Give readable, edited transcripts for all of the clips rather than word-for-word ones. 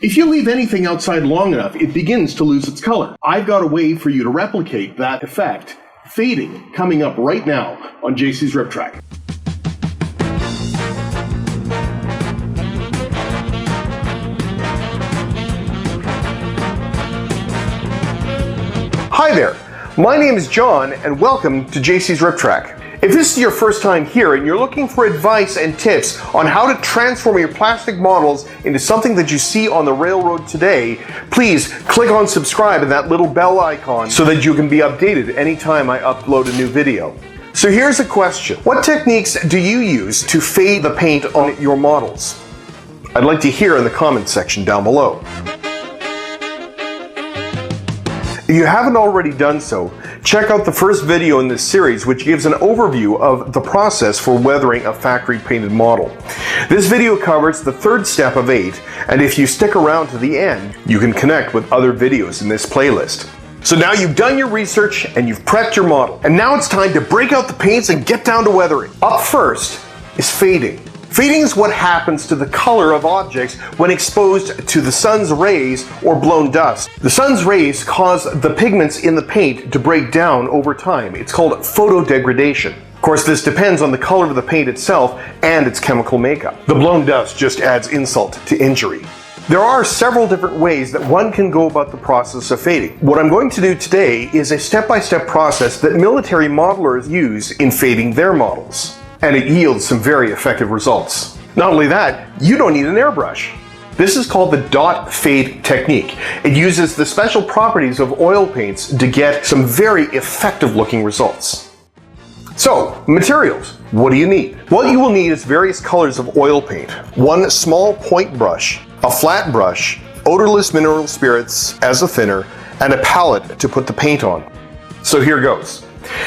If you leave anything outside long enough, it begins to lose its color. I've got a way for you to replicate that effect, fading, coming up right now on JC's Riptrack. Hi there, my name is John and welcome to JC's Riptrack. If this is your first time here and you're looking for advice and tips on how to transform your plastic models into something that you see on the railroad today, please click on subscribe and that little bell icon so that you can be updated anytime I upload a new video. So here's a question. What techniques do you use to fade the paint on your models? I'd like to hear in the comments section down below. If you haven't already done so, check out the first video in this series, which gives an overview of the process for weathering a factory painted model. This video covers the third step of 8, and if you stick around to the end, you can connect with other videos in this playlist. So now you've done your research and you've prepped your model, and now it's time to break out the paints and get down to weathering. Up first is fading. Fading is what happens to the color of objects when exposed to the sun's rays or blown dust. The sun's rays cause the pigments in the paint to break down over time. It's called photodegradation. Of course, this depends on the color of the paint itself and its chemical makeup. The blown dust just adds insult to injury. There are several different ways that one can go about the process of fading. What I'm going to do today is a step-by-step process that military modelers use in fading their models. And it yields some very effective results. Not only that, you don't need an airbrush. This is called the dot fade technique. It uses the special properties of oil paints to get some very effective looking results. So, materials. What do you need? What you will need is various colors of oil paint, one small point brush, a flat brush, odorless mineral spirits as a thinner, and a palette to put the paint on. So here goes.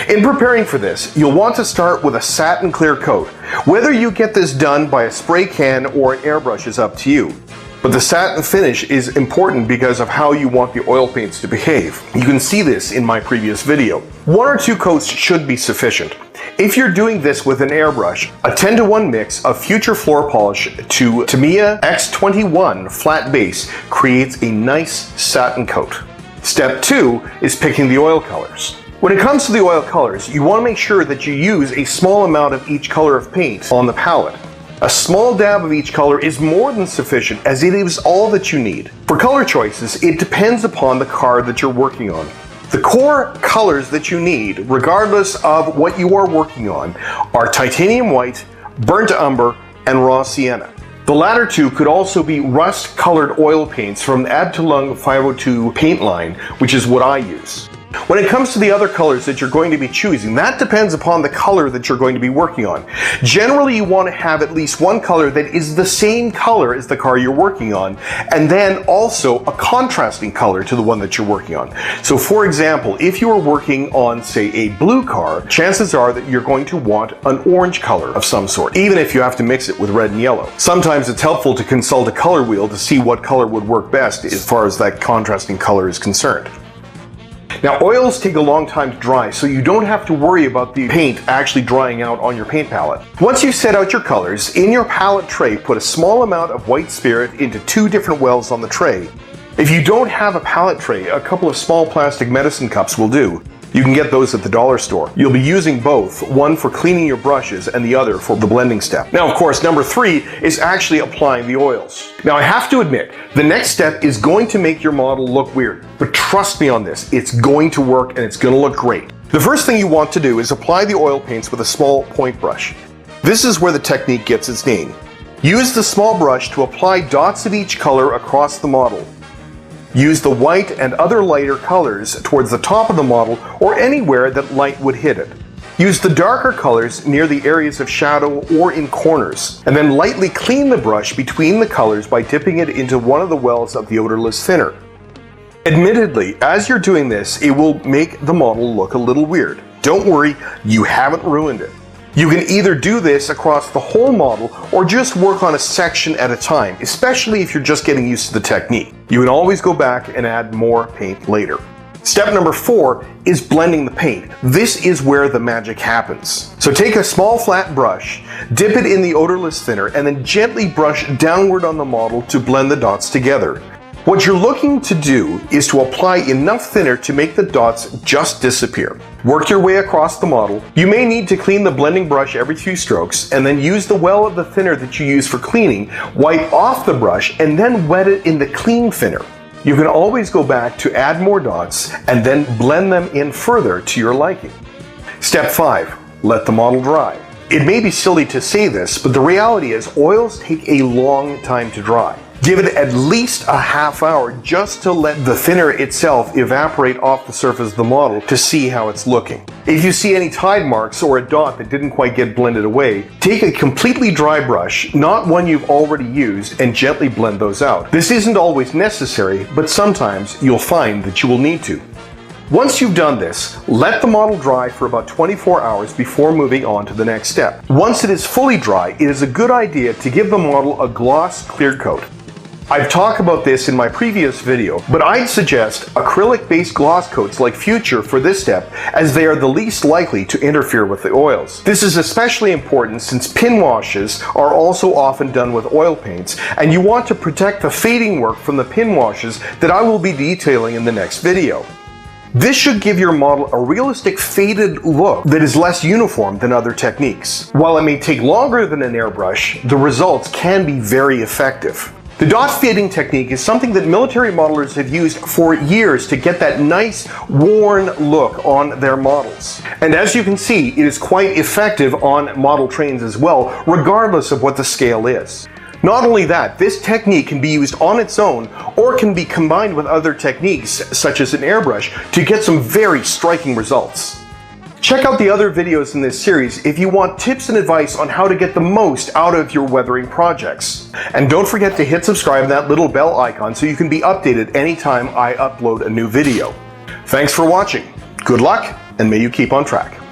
In preparing for this, you'll want to start with a satin clear coat. Whether you get this done by a spray can or an airbrush is up to you. But the satin finish is important because of how you want the oil paints to behave. You can see this in my previous video. 1 or 2 coats should be sufficient. If you're doing this with an airbrush, a 10-to-1 mix of Future Floor Polish to Tamiya X21 flat base creates a nice satin coat. Step 2 is picking the oil colors. When it comes to the oil colors, you want to make sure that you use a small amount of each color of paint on the palette. A small dab of each color is more than sufficient, as it is all that you need. For color choices, it depends upon the card that you're working on. The core colors that you need, regardless of what you are working on, are titanium white, burnt umber, and raw sienna. The latter two could also be rust-colored oil paints from the Abteilung 502 paint line, which is what I use. When it comes to the other colors that you're going to be choosing, that depends upon the color that you're going to be working on. Generally, you want to have at least one color that is the same color as the car you're working on, and then also a contrasting color to the one that you're working on. So for example, if you are working on, say, a blue car, chances are that you're going to want an orange color of some sort, even if you have to mix it with red and yellow. Sometimes it's helpful to consult a color wheel to see what color would work best as far as that contrasting color is concerned. Now, oils take a long time to dry, so you don't have to worry about the paint actually drying out on your paint palette. Once you've set out your colors, in your palette tray, put a small amount of white spirit into 2 different wells on the tray. If you don't have a palette tray, a couple of small plastic medicine cups will do. You can get those at the dollar store. You'll be using both, one for cleaning your brushes and the other for the blending step. Now, of course, number 3 is actually applying the oils. Now, I have to admit, the next step is going to make your model look weird, but trust me on this, it's going to work and it's going to look great. The first thing you want to do is apply the oil paints with a small point brush. This is where the technique gets its name. Use the small brush to apply dots of each color across the model. Use the white and other lighter colors towards the top of the model or anywhere that light would hit it. Use the darker colors near the areas of shadow or in corners, and then lightly clean the brush between the colors by dipping it into one of the wells of the odorless thinner. Admittedly, as you're doing this, it will make the model look a little weird. Don't worry, you haven't ruined it. You can either do this across the whole model or just work on a section at a time, especially if you're just getting used to the technique. You can always go back and add more paint later. Step number 4 is blending the paint. This is where the magic happens. So take a small flat brush, dip it in the odorless thinner, and then gently brush downward on the model to blend the dots together. What you're looking to do is to apply enough thinner to make the dots just disappear. Work your way across the model. You may need to clean the blending brush every few strokes, and then use the well of the thinner that you use for cleaning, wipe off the brush, and then wet it in the clean thinner. You can always go back to add more dots and then blend them in further to your liking. Step 5. Let the model dry. It may be silly to say this, but the reality is oils take a long time to dry. Give it at least a half hour just to let the thinner itself evaporate off the surface of the model to see how it's looking. If you see any tide marks or a dot that didn't quite get blended away, take a completely dry brush, not one you've already used, and gently blend those out. This isn't always necessary, but sometimes you'll find that you will need to. Once you've done this, let the model dry for about 24 hours before moving on to the next step. Once it is fully dry, it is a good idea to give the model a gloss clear coat. I've talked about this in my previous video, but I'd suggest acrylic-based gloss coats like Future for this step, as they are the least likely to interfere with the oils. This is especially important since pin washes are also often done with oil paints, and you want to protect the fading work from the pin washes that I will be detailing in the next video. This should give your model a realistic faded look that is less uniform than other techniques. While it may take longer than an airbrush, the results can be very effective. The dot fading technique is something that military modelers have used for years to get that nice, worn look on their models. And as you can see, it is quite effective on model trains as well, regardless of what the scale is. Not only that, this technique can be used on its own or can be combined with other techniques, such as an airbrush, to get some very striking results. Check out the other videos in this series if you want tips and advice on how to get the most out of your weathering projects. And don't forget to hit subscribe and that little bell icon so you can be updated anytime I upload a new video. Thanks for watching. Good luck, and may you keep on track.